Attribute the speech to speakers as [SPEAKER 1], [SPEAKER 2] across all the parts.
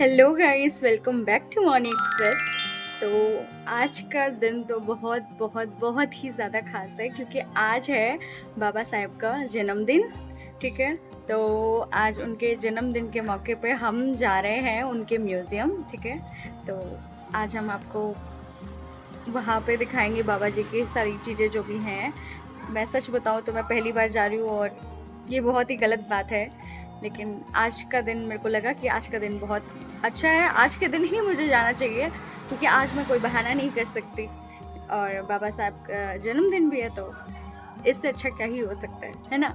[SPEAKER 1] Hello guys, welcome back to Morning Express. तो आज का दिन तो बहुत बहुत बहुत ही ज़्यादा खास है क्योंकि आज है बाबा साहेब का जन्मदिन। ठीक है, तो आज उनके जन्मदिन के मौके पे हम जा रहे हैं उनके म्यूज़ियम। ठीक है, तो आज हम आपको वहाँ पे दिखाएंगे बाबा जी की सारी चीज़ें जो भी हैं। मैं सच बताऊँ तो मैं पहली बार जा रही हूँ और ये बहुत ही गलत बात है, लेकिन आज का दिन मेरे को लगा कि आज का दिन बहुत अच्छा है। आज के दिन ही मुझे जाना चाहिए क्योंकि आज मैं कोई बहाना नहीं कर सकती और बाबा साहब का जन्मदिन भी है, तो इससे अच्छा क्या ही हो सकता है ना।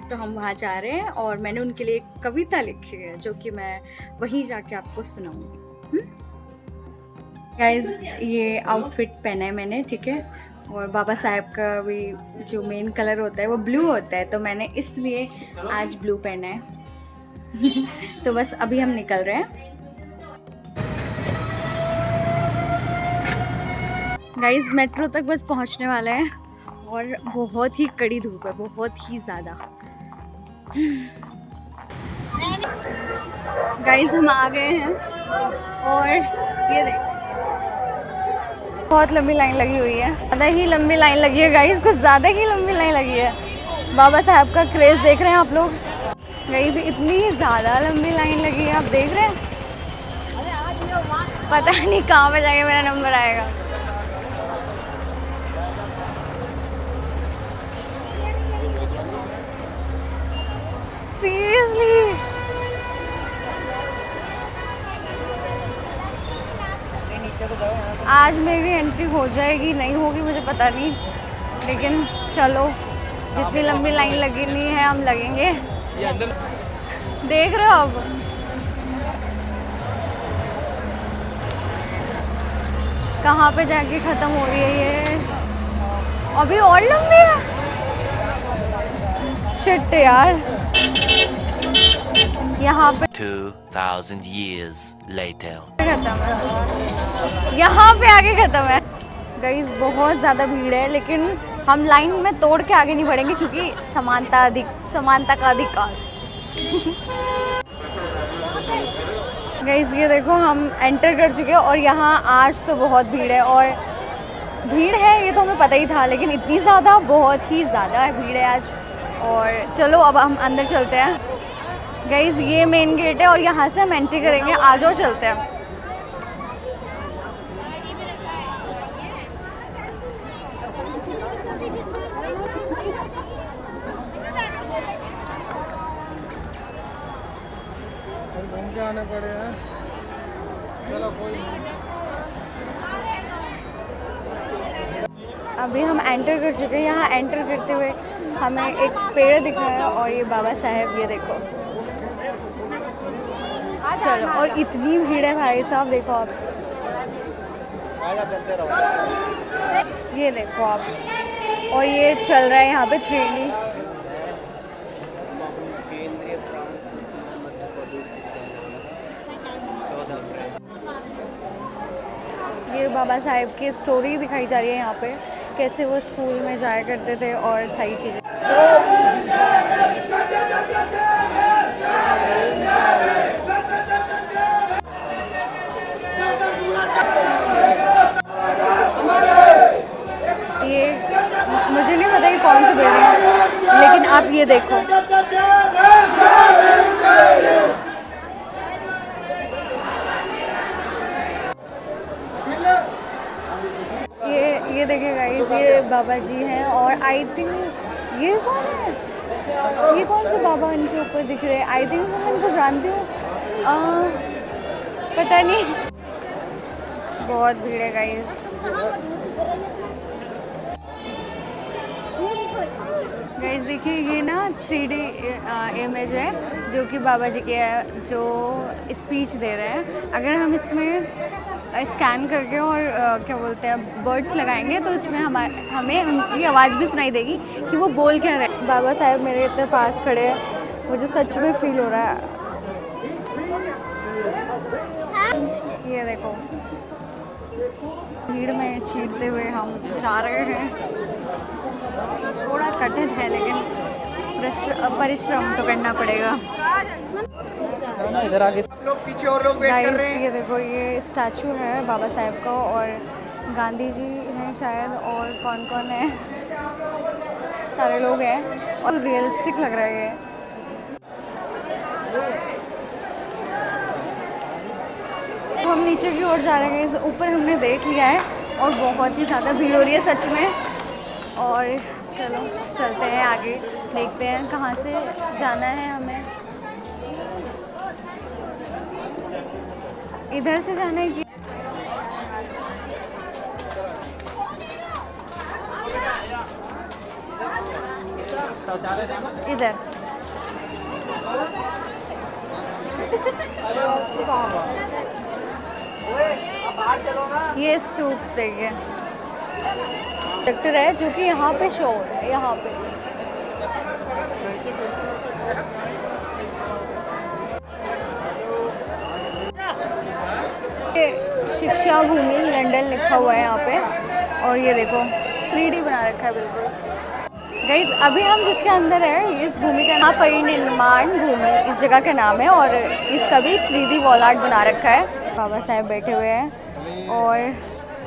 [SPEAKER 1] तो हम वहाँ जा रहे हैं और मैंने उनके लिए एक कविता लिखी है जो कि मैं वहीं जाके आपको सुनाऊंगी। गाइस, ये आउटफिट पहना है मैंने, ठीक है, और बाबा साहेब का भी जो मेन कलर होता है वो ब्लू होता है, तो मैंने इसलिए आज ब्लू पहना है। तो बस अभी हम निकल रहे हैं। गाइस, मेट्रो तक बस पहुंचने वाले हैं और बहुत ही कड़ी धूप है, बहुत ही ज़्यादा। गाइस, हम आ गए हैं और ये देखो बहुत लंबी लाइन लगी हुई है, ज़्यादा ही लंबी लाइन लगी है गाइस, कुछ ज़्यादा ही लंबी लाइन लगी है। बाबा साहब का क्रेज़ देख रहे हैं आप लोग। गाइस, इतनी ज़्यादा लंबी लाइन लगी है, आप देख रहे हैं। पता नहीं कहाँ पे जाके मेरा नंबर आएगा। सीरियसली आज मेरी एंट्री हो जाएगी, नहीं होगी मुझे पता नहीं, लेकिन चलो जितनी लंबी लाइन लगनी है हम लगेंगे। देख रहे हो अब कहाँ पे जाके ख़त्म हो रही है ये, अभी और लंबी है। शिट यार, यहाँ पे
[SPEAKER 2] 2000 years later.
[SPEAKER 1] खत्म है, यहाँ पे आगे खत्म है। गाइस, बहुत ज़्यादा भीड़ है, लेकिन हम लाइन में तोड़ के आगे नहीं बढ़ेंगे क्योंकि समानता का अधिकार। गाइस, ये देखो हम एंटर कर चुके हैं और यहाँ आज तो बहुत भीड़ है, और भीड़ है ये तो हमें पता ही था, लेकिन इतनी ज़्यादा, बहुत ही ज़्यादा भीड़ है आज। और चलो अब हम अंदर चलते हैं। गाइस, ये मेन गेट है और यहाँ से हम एंट्री करेंगे। आ जाओ, चलते हैं।
[SPEAKER 3] घूम के आने पड़े हैं, चलो कोई नहीं।
[SPEAKER 1] अभी हम एंटर कर चुके हैं। यहाँ एंटर करते हुए हमें एक पेड़ दिख रहा है और ये बाबा साहेब, ये देखो। चलो, और इतनी भीड़ है भाई साहब, देखो आप, ये देखो आप, और ये चल रहा है यहाँ पे 3D। ये बाबा साहेब की स्टोरी दिखाई जा रही है यहाँ पे, कैसे वो स्कूल में जाया करते थे और सारी चीज़ें। ये मुझे नहीं पता कि कौन सी बिल्डिंग है, लेकिन आप ये देखो, ये देखिए गाइस, ये बाबा जी हैं और आई थिंक ये कौन है, ये कौन से बाबा इनके ऊपर दिख रहे हैं। आई थिंक मैं इनको जानती हूँ, पता नहीं। बहुत भीड़ है गाइस। गाइस देखिए, ये ना 3D इमेज है जो कि बाबा जी के जो स्पीच दे रहे हैं। अगर हम इसमें स्कैन करके और क्या बोलते हैं वर्ड्स लगाएंगे तो इसमें हमें उनकी आवाज़ भी सुनाई देगी कि वो बोल क्या रहे हैं। बाबा साहेब मेरे इतने पास खड़े हैं, मुझे सच में फील हो रहा है। ये देखो, भीड़ में चीरते हुए हम जा रहे हैं। थोड़ा कठिन है, लेकिन परिश्रम तो करना पड़ेगा।
[SPEAKER 3] इधर आगे लोग पीछे और लोग वेट कर रहे हैं।
[SPEAKER 1] ये देखो, ये स्टैचू है बाबा साहेब का, और गांधी जी हैं शायद, और कौन कौन है, सारे लोग हैं और रियलिस्टिक लग रहा है ये। तो हम नीचे की ओर जा रहे हैं, इस ऊपर हमने देख लिया है और बहुत ही ज़्यादा भीड़ हो रही है सच में। और चलो चलते हैं आगे, देखते हैं कहाँ से जाना है हमें। इधर से जाना है कि इधर? ये स्तूप देखिए, डॉक्टर है जो कि यहाँ पे शो हो रहा है, यहाँ पे। ये शिक्षा भूमि लंदन लिखा हुआ है यहाँ पे, और ये देखो 3D बना रखा है बिल्कुल। गाइस, अभी हम जिसके अंदर है, इस भूमि का नाम परिनिर्माण भूमि इस जगह का नाम है, और इसका भी 3D वॉल आर्ट बना रखा है। बाबा साहेब बैठे हुए हैं और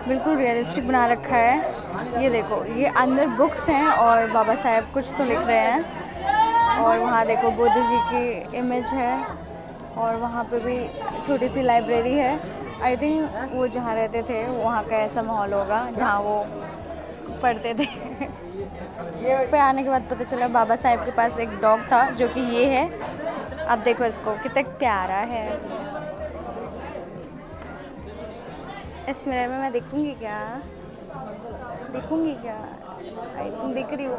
[SPEAKER 1] बिल्कुल रियलिस्टिक बना रखा है। ये देखो, ये अंदर बुक्स हैं और बाबा साहेब कुछ तो लिख रहे हैं, और वहाँ देखो बुद्ध जी की इमेज है, और वहाँ पे भी छोटी सी लाइब्रेरी है। आई थिंक वो जहाँ रहते थे वहाँ का ऐसा माहौल होगा जहाँ वो पढ़ते थे। पे आने के बाद पता चला बाबा साहेब के पास एक डॉग था जो कि ये है। अब देखो इसको, कितना प्यारा है। इस मिरर में मैं दिखूंगी क्या? दिखूंगी क्या? आई थिंक दिख रही हूँ।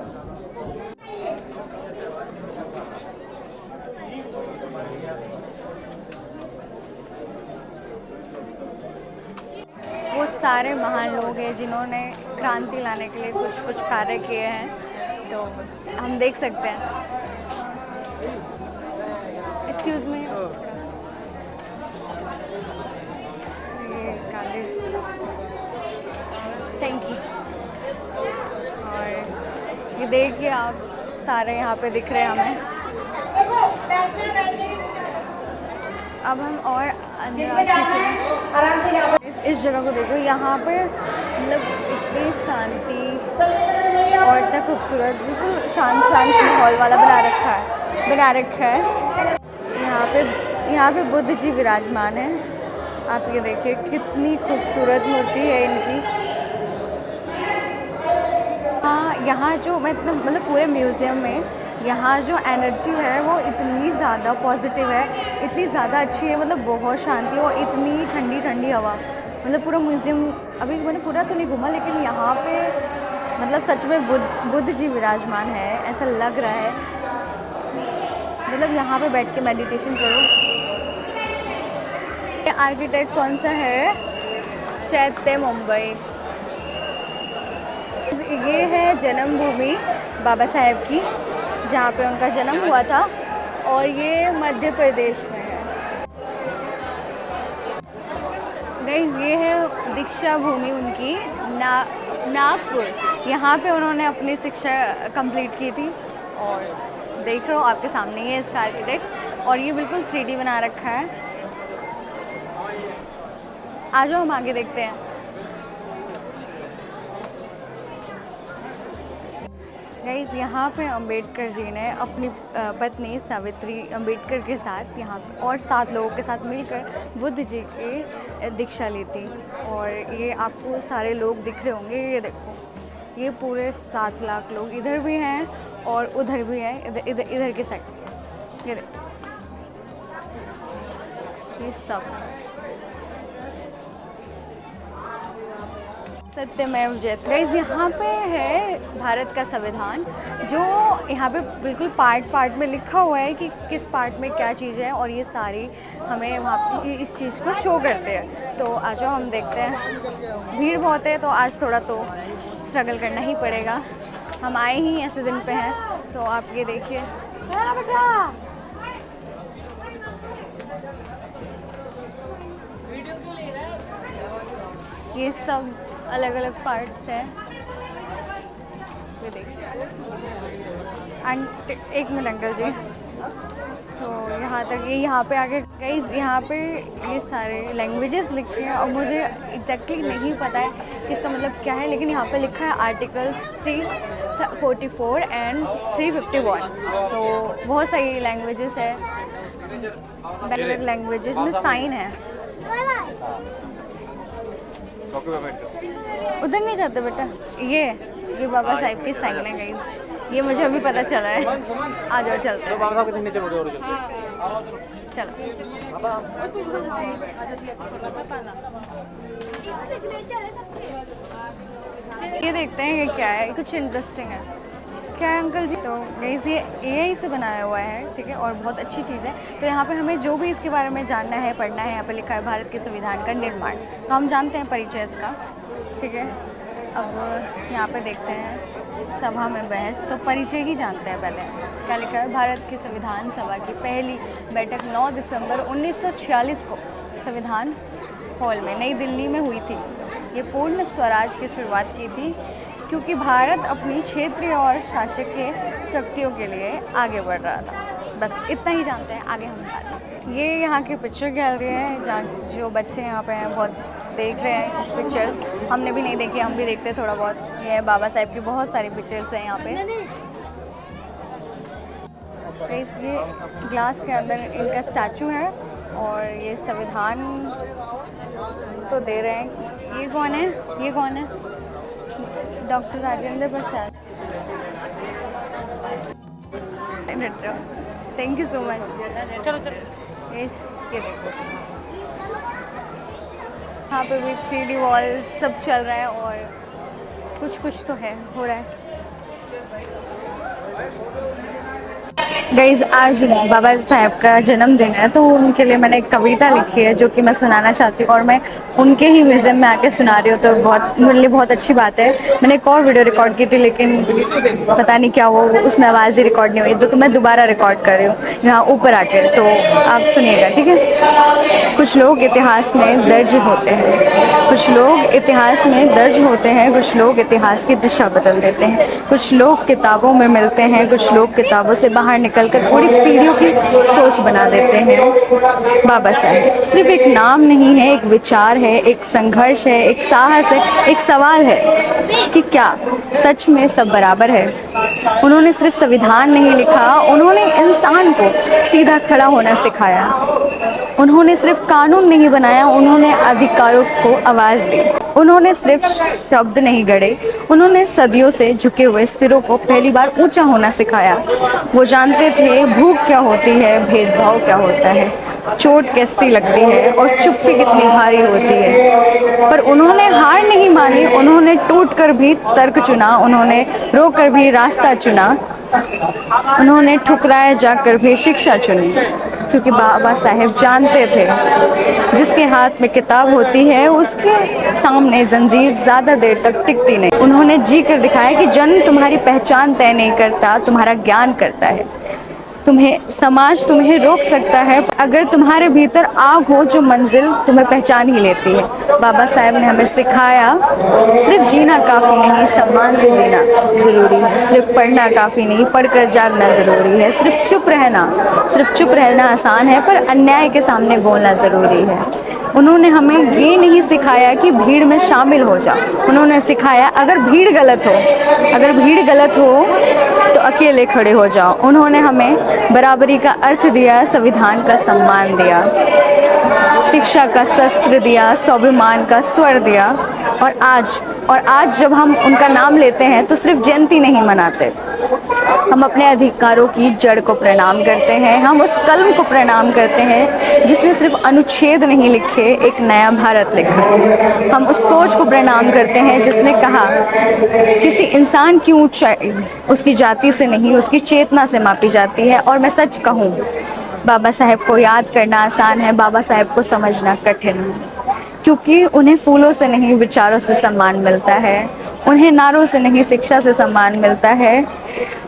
[SPEAKER 1] वो सारे महान लोग हैं जिन्होंने क्रांति लाने के लिए कुछ कुछ कार्य किए हैं, तो हम देख सकते हैं। Excuse me, thank you. और ये देखिए आप, सारे यहाँ पे दिख रहे हैं हमें। अब हम और अंदर आ चुके हैं। इस जगह को देखो, यहाँ पे मतलब इतनी शांति और इतना खूबसूरत, बिल्कुल शांत माहौल वाला बना रखा है। यहाँ पे बुद्ध जी विराजमान हैं। आप ये देखिए, कितनी खूबसूरत मूर्ति है इनकी। हाँ, यहाँ जो मतलब पूरे म्यूज़ियम में यहाँ जो एनर्जी है वो इतनी ज़्यादा पॉजिटिव है, इतनी ज़्यादा अच्छी है, मतलब बहुत शांति और इतनी ठंडी ठंडी हवा। मतलब पूरा म्यूज़ियम अभी मैंने पूरा तो नहीं घूमा, लेकिन यहाँ पे मतलब सच में बुद्ध जी विराजमान है, ऐसा लग रहा है। मतलब यहाँ पे बैठ के मेडिटेशन करो। ये आर्किटेक्ट कौन सा है? चैत्य मुंबई। ये है जन्मभूमि बाबा साहेब की, जहाँ पे उनका जन्म हुआ था, और ये मध्य प्रदेश में है। गाइस, ये है दीक्षा भूमि उनकी, नागपुर। यहाँ पे उन्होंने अपनी शिक्षा कंप्लीट की थी, और देख रहे हो आपके सामने ही है इसका आर्किटेक्ट, और ये बिल्कुल 3D बना रखा है। आ जाओ हम आगे देखते हैं। गाइस, यहाँ पे अंबेडकर जी ने अपनी पत्नी सावित्री अंबेडकर के साथ यहाँ और 7 लोगों के साथ मिलकर बुद्ध जी की दीक्षा ली थी। और ये आपको सारे लोग दिख रहे होंगे, ये देखो, ये पूरे 7 लाख लोग इधर भी हैं और उधर भी हैं, इधर के साइड। ये देखो, ये सब सत्यमेव जयते। गाइस, यहाँ पे है भारत का संविधान, जो यहाँ पे बिल्कुल पार्ट में लिखा हुआ है कि किस पार्ट में क्या चीज़ है, और ये सारी हमें वहाँ पे इस चीज़ को शो करते हैं। तो आ जाओ हम देखते हैं। भीड़ बहुत है तो आज थोड़ा तो स्ट्रगल करना ही पड़ेगा। हम आए ही ऐसे दिन पे हैं, तो आप ये देखिए। ये सब अलग अलग पार्ट्स हैं। ये देखिए, एक मिनट अंकल जी, तो यहाँ तक, ये यहाँ पे आके गाइज यहाँ पे ये सारे लैंग्वेजेस लिखे हैं और मुझे एग्जैक्टली नहीं पता है कि इसका मतलब क्या है, लेकिन यहाँ पे लिखा है आर्टिकल्स 344 एंड 351। तो बहुत सारी लैंग्वेजेस है, अलग अलग लैंग्वेजेस में साइन है। उधर नहीं जाते बेटा, ये बाबा साहिब की साइन है गाइज, ये मुझे अभी पता चला है। आ जाओ चलते हैं।
[SPEAKER 3] बाबा साहब के सिग्नेचर हो रहे
[SPEAKER 1] चलो ये देखते हैं ये क्या है, कुछ इंटरेस्टिंग है क्या है अंकल जी। तो गाइस ये एआई से बनाया हुआ है, ठीक है, और बहुत अच्छी चीज़ है। तो यहाँ पे हमें जो भी इसके बारे में जानना है, पढ़ना है, यहाँ पे लिखा है भारत के संविधान का निर्माण, तो हम जानते हैं परिचय इसका, ठीक है। अब यहाँ पे देखते हैं सभा में बहस, तो परिचय ही जानते हैं पहले। क्या लिखा है, भारत की संविधान सभा की पहली बैठक 9 दिसंबर 1946 को संविधान हॉल में नई दिल्ली में हुई थी। ये पूर्ण स्वराज की शुरुआत की थी क्योंकि भारत अपनी क्षेत्रीय और शासकीय शक्तियों के लिए आगे बढ़ रहा था। बस इतना ही जानते हैं, आगे हम बात। ये यहाँ की पिक्चर गैलरी है जहाँ जो बच्चे यहाँ पे हैं बहुत देख रहे हैं पिक्चर्स। हमने भी नहीं देखी, हम भी देखते थोड़ा बहुत। ये बाबा साहेब की बहुत सारी पिक्चर्स हैं यहाँ पे। तो ये ग्लास के अंदर इनका स्टैचू है और ये संविधान तो दे रहे हैं। ये कौन है, ये कौन है? Doctor Rajendra Prasad. Thank you so much. चलो चलो ये देखो, यहाँ पे भी 3D वॉल सब चल रहा है और कुछ तो है, हो रहा है। गाइज आज बाबा साहेब का जन्मदिन है, तो उनके लिए मैंने एक कविता लिखी है जो कि मैं सुनाना चाहती हूँ और मैं उनके ही म्यूज़ियम में आके सुना रही हूँ। तो बहुत मेरे लिए बहुत अच्छी बात है। मैंने एक और वीडियो रिकॉर्ड की थी लेकिन पता नहीं क्या वो उसमें आवाज़ ही रिकॉर्ड नहीं हुई, तो मैं दोबारा रिकॉर्ड कर रही हूँ यहाँ ऊपर आके। तो आप सुनिएगा, ठीक है। कुछ लोग इतिहास में दर्ज होते हैं, कुछ लोग इतिहास में दर्ज होते हैं, कुछ लोग इतिहास की दिशा बदल देते हैं, कुछ लोग किताबों में मिलते हैं, कुछ लोग किताबों से बाहर निकलकर पूरी पीढ़ियों की सोच बना देते हैं। बाबा साहेब सिर्फ एक नाम नहीं है, एक विचार है, एक संघर्ष है, एक साहस है, एक सवाल है कि क्या सच में सब बराबर है। उन्होंने सिर्फ संविधान नहीं लिखा, उन्होंने इंसान को सीधा खड़ा होना सिखाया। उन्होंने सिर्फ कानून नहीं बनाया, उन्होंने अधिकारों को आवाज़ दी। उन्होंने सिर्फ शब्द नहीं गढ़े, उन्होंने सदियों से झुके हुए सिरों को पहली बार ऊंचा होना सिखाया। वो जानते थे भूख क्या होती है, भेदभाव क्या होता है, चोट कैसी लगती है और चुप्पी कितनी भारी होती है। पर उन्होंने हार नहीं मानी, उन्होंने टूट कर भी तर्क चुना, उन्होंने रोक कर भी रास्ता चुना, उन्होंने ठुकराए जाकर भी शिक्षा चुनी। क्योंकि बाबा साहेब जानते थे जिसके हाथ में किताब होती है उसके सामने जंजीर ज़्यादा देर तक टिकती नहीं। उन्होंने जी कर दिखाया कि जन्म तुम्हारी पहचान तय नहीं करता, तुम्हारा ज्ञान करता है। समाज तुम्हें रोक सकता है अगर तुम्हारे भीतर आग हो जो मंजिल तुम्हें पहचान ही लेती है। बाबा साहेब ने हमें सिखाया सिर्फ जीना काफ़ी नहीं, सम्मान से जीना ज़रूरी है। सिर्फ पढ़ना काफ़ी नहीं, पढ़कर जागना ज़रूरी है। सिर्फ चुप रहना आसान है, पर अन्याय के सामने बोलना ज़रूरी है। उन्होंने हमें ये नहीं सिखाया कि भीड़ में शामिल हो जाओ, उन्होंने सिखाया अगर भीड़ गलत हो तो अकेले खड़े हो जाओ। उन्होंने हमें बराबरी का अर्थ दिया, संविधान का सम्मान दिया, शिक्षा का शस्त्र दिया, स्वाभिमान का स्वर दिया। और आज जब हम उनका नाम लेते हैं तो सिर्फ जयंती नहीं मनाते, हम अपने अधिकारों की जड़ को प्रणाम करते हैं। हम उस कलम को प्रणाम करते हैं जिसमें सिर्फ अनुच्छेद नहीं लिखे, एक नया भारत लिखा। हम उस सोच को प्रणाम करते हैं जिसने कहा किसी इंसान की ऊंचाई उसकी जाति से नहीं, उसकी चेतना से मापी जाती है। और मैं सच कहूँ, बाबा साहेब को याद करना आसान है, बाबा साहेब को समझना कठिन है। क्योंकि उन्हें फूलों से नहीं विचारों से सम्मान मिलता है, उन्हें नारों से नहीं शिक्षा से सम्मान मिलता है।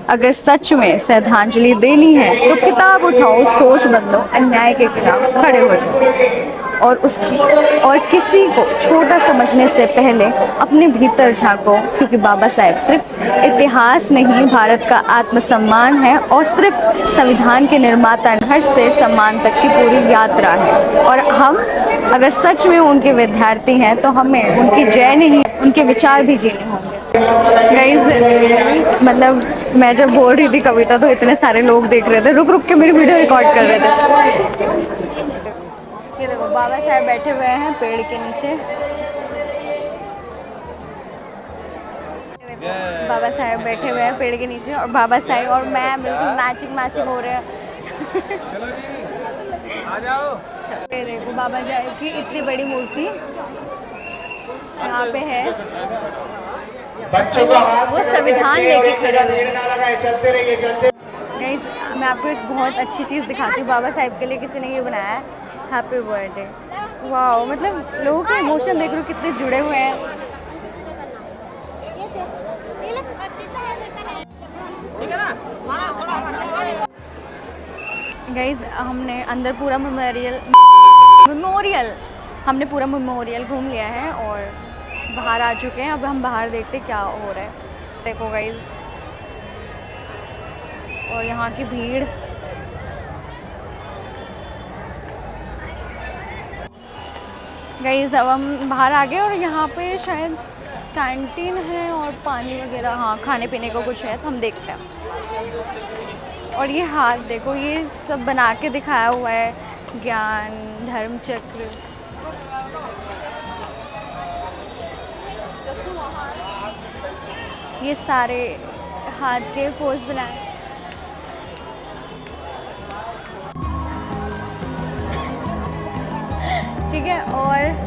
[SPEAKER 1] अगर सच में श्रद्धांजलि देनी है तो किताब उठाओ, सोच बदलो, अन्याय के खिलाफ खड़े हो जाओ। और किसी को छोटा समझने से पहले अपने भीतर झांको, क्योंकि बाबा साहेब सिर्फ इतिहास नहीं, भारत का आत्मसम्मान है और सिर्फ संविधान के निर्माता हर्ष से सम्मान तक की पूरी यात्रा है। और हम अगर सच में उनके विद्यार्थी हैं तो हमें उनकी जय नहीं, उनके विचार भी जीने होंगे। गाइस, मतलब मैं जब बोल रही थी कविता तो इतने सारे लोग देख रहे थे, रुक रुक के मेरी वीडियो रिकॉर्ड कर रहे थे। ये देखो बाबा साहब बैठे हुए हैं पेड़ के नीचे। देखो बाबा साहब बैठे हुए हैं पेड़ के नीचे और बाबा साहब और मैं बिल्कुल मैचिंग हो रहे हैं।
[SPEAKER 3] आ जाओ।
[SPEAKER 1] ये देखो बाबा साहब की इतनी बड़ी मूर्ति यहाँ पे है।
[SPEAKER 4] बच्चों का हाथ
[SPEAKER 1] वो संविधान लेके खड़े हुए
[SPEAKER 4] भीड़ ना लगाए, चलते रहिए चलते।
[SPEAKER 1] गाइस, मैं आपको एक बहुत अच्छी चीज़ दिखाती हूँ। बाबा साहब के लिए किसी ने ये बनाया है, हैप्पी बर्थडे। वाह, मतलब लोगों के इमोशन देख रहे हो कितने जुड़े हुए हैं। गाइस, हमने अंदर पूरा हमने पूरा मेमोरियल घूम लिया है और बाहर आ चुके हैं। अब हम बाहर देखते क्या हो रहा है। देखो गाइस, और यहाँ की भीड़। गाइस, अब हम बाहर आ गए और यहाँ पे शायद कैंटीन है और पानी वगैरह, हाँ खाने पीने को कुछ है तो हम देखते हैं। और ये हाथ देखो, ये सब बना के दिखाया हुआ है, ज्ञान धर्म चक्र। ये सारे हाथ के पोज बनाए। ठीक है, और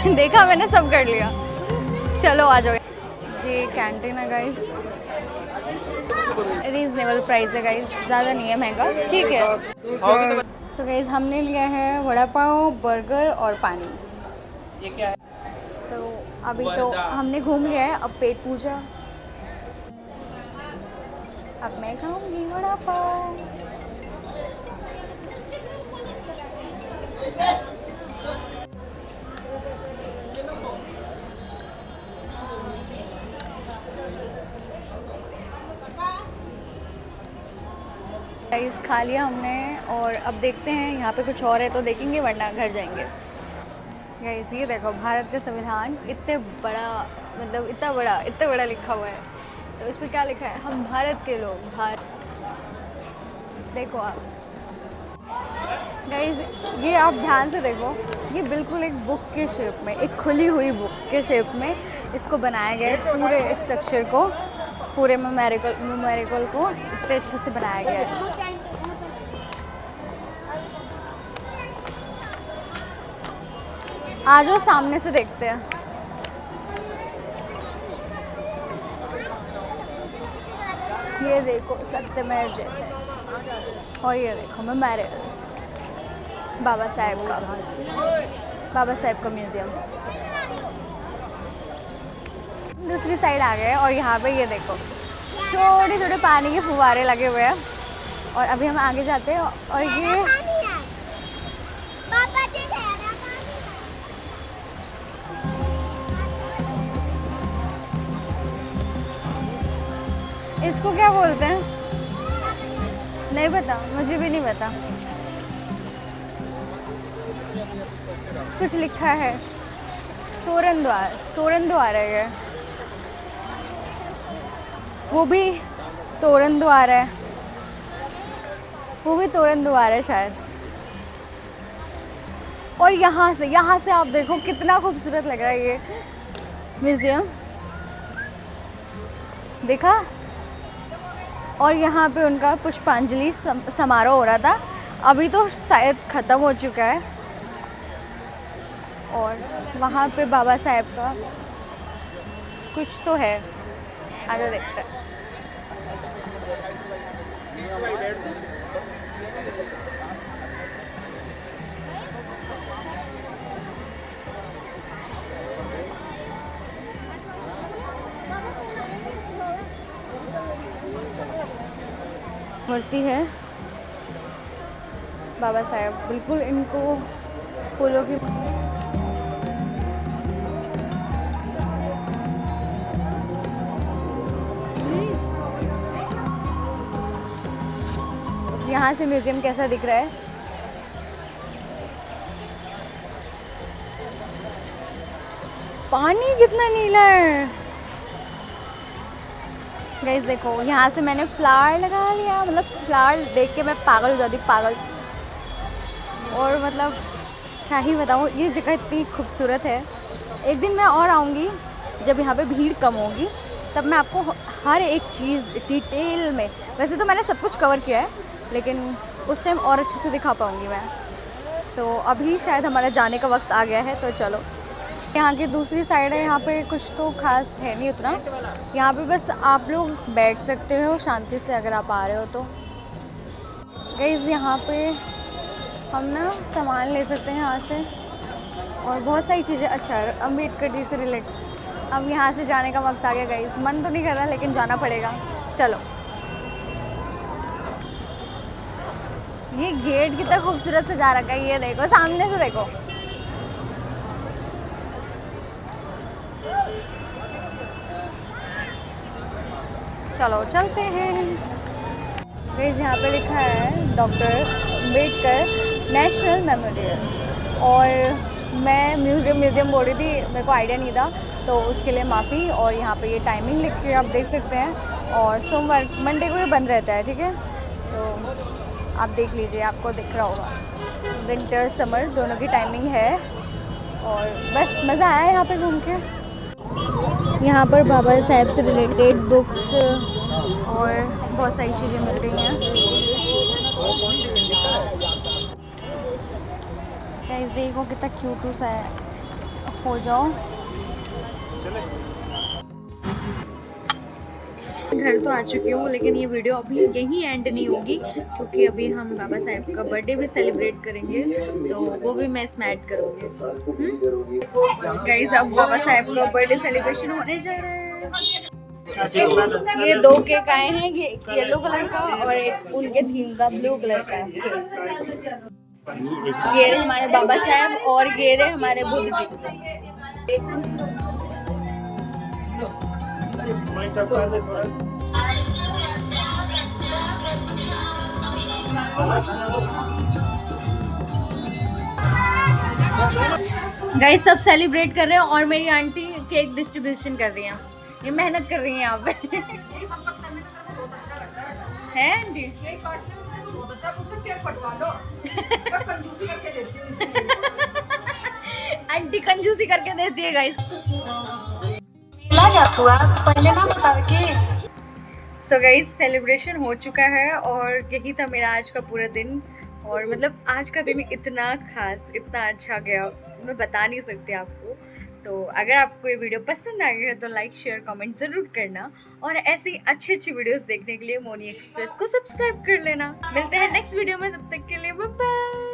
[SPEAKER 1] देखा मैंने सब कर लिया। चलो आ जाओ। ये कैंटीन है गाइस, रीजनेबल प्राइस है गाइस, ज़्यादा नहीं है, महंगा ठीक है। तो गाइस, हमने लिया है वड़ा पाव, बर्गर और पानी।
[SPEAKER 5] ये क्या है?
[SPEAKER 1] तो अभी तो हमने घूम लिया है, अब पेट पूजा। अब मैं खाऊंगी वड़ा पाव। गाइस, खा लिया हमने और अब देखते हैं यहाँ पे कुछ और है तो देखेंगे, वरना घर जाएंगे। गाइस, ये देखो भारत का संविधान इतने बड़ा, मतलब इतना बड़ा लिखा हुआ है। तो इस पर क्या लिखा है, हम भारत के लोग, भारत। देखो आप गाइस, ये आप ध्यान से देखो, ये बिल्कुल एक बुक के शेप में, एक खुली हुई बुक के शेप में इसको बनाया गया है। इस पूरे स्ट्रक्चर को, पूरे मेमोरियल को इतने अच्छे से बनाया गया है। आ जाओ सामने से देखते हैं। ये देखो सत्यमेव जयते, और ये देखो मेमोरियल बाबा साहेब का म्यूजियम। दूसरी साइड आ गए और यहाँ पे ये देखो छोटे छोटे पानी के फुव्वारे लगे हुए हैं। और अभी हम आगे जाते हैं और ये इसको क्या बोलते हैं, नहीं पता, मुझे भी नहीं पता। कुछ लिखा है, तोरण द्वार है ये, वो भी तोरण द्वार है, वो भी तोरण द्वार है शायद। और यहाँ से आप देखो कितना खूबसूरत लग रहा है ये म्यूजियम, देखा। और यहाँ पे उनका पुष्पांजलि समारोह हो रहा था, अभी तो शायद ख़त्म हो चुका है। और वहाँ पे बाबा साहेब का कुछ तो है, आगे देखते हैं। मूर्ति है बाबा साहेब, बिल्कुल इनको फूलों की यहाँ से म्यूजियम कैसा दिख रहा है। पानी कितना नीला है गाइस, देखो यहाँ से मैंने फ्लावर लगा लिया, मतलब फ्लावर देख के मैं पागल हो जाती, पागल। और मतलब क्या ही बताऊँ, ये जगह इतनी खूबसूरत है। एक दिन मैं और आऊँगी जब यहाँ पे भीड़ कम होगी, तब मैं आपको हर एक चीज़ डिटेल में, वैसे तो मैंने सब कुछ कवर किया है लेकिन उस टाइम और अच्छे से दिखा पाऊँगी मैं। तो अभी शायद हमारा जाने का वक्त आ गया है, तो चलो। यहाँ की दूसरी साइड है, यहाँ पे कुछ तो खास है नहीं उतना, यहाँ पे बस आप लोग बैठ सकते हो शांति से अगर आप आ रहे हो तो। गाइस यहाँ पे हम ना सामान ले सकते हैं यहाँ से और बहुत सारी चीज़ें। अच्छा, अम्बेडकर जी से रिलेटेड। अब यहाँ से जाने का वक्त आ गया गाइस, मन तो नहीं कर रहा लेकिन जाना पड़ेगा, चलो। ये गेट कितना खूबसूरत सजा रखा है, ये देखो सामने से देखो। चलो चलते हैं। गाइस यहाँ पे लिखा है डॉक्टर अम्बेडकर नेशनल मेमोरियल, और मैं म्यूज़ियम बोल रही थी, मेरे को आइडिया नहीं था तो उसके लिए माफ़ी। और यहाँ पे ये टाइमिंग लिख के आप देख सकते हैं, और सोमवार मंडे को ये बंद रहता है, ठीक है। तो आप देख लीजिए, आपको दिख रहा होगा, विंटर समर दोनों की टाइमिंग है। और बस मज़ा आया यहाँ पे घूम के। यहाँ पर बाबा साहेब से रिलेटेड बुक्स और बहुत सारी चीज़ें मिल रही हैं। गाइस देखो कितना क्यूट सा है, हो जाओ। घर तो आ चुकी हूँ लेकिन ये वीडियो अभी यहीं एंड नहीं होगी, क्योंकि अभी हम बाबा साहेब का बर्थडे भी सेलिब्रेट करेंगे, तो वो भी मैं इसमें ऐड करूँगी। गाइस अब बाबा साहेब का बर्थडे सेलिब्रेशन होने जा रहा है। ये 2 केक आए हैं, ये एक येलो कलर का और एक उनके थीम का ब्लू कलर का केक। ये रहे हमारे बाबा साहेब और ये रहे हमारे बुद्ध जी। गाइस सब सेलिब्रेट कर रहे हैं और मेरी आंटी केक डिस्ट्रीब्यूशन कर रही हैं, ये मेहनत कर रही हैं यहाँ पे। है आंटी? आंटी कंजूसी करके देती है गाइस। पहले ना बतावे के। सो गाइस सेलिब्रेशन हो चुका है और यही था मेरा आज का पूरा दिन। और मतलब आज का दिन इतना खास, इतना अच्छा गया, मैं बता नहीं सकती आपको। तो अगर आपको ये वीडियो पसंद आ गया तो लाइक शेयर कमेंट ज़रूर करना, और ऐसी अच्छी अच्छी वीडियोस देखने के लिए मोनी एक्सप्रेस को सब्सक्राइब कर लेना। मिलते हैं नेक्स्ट वीडियो में, तब तक के लिए बाय बाय।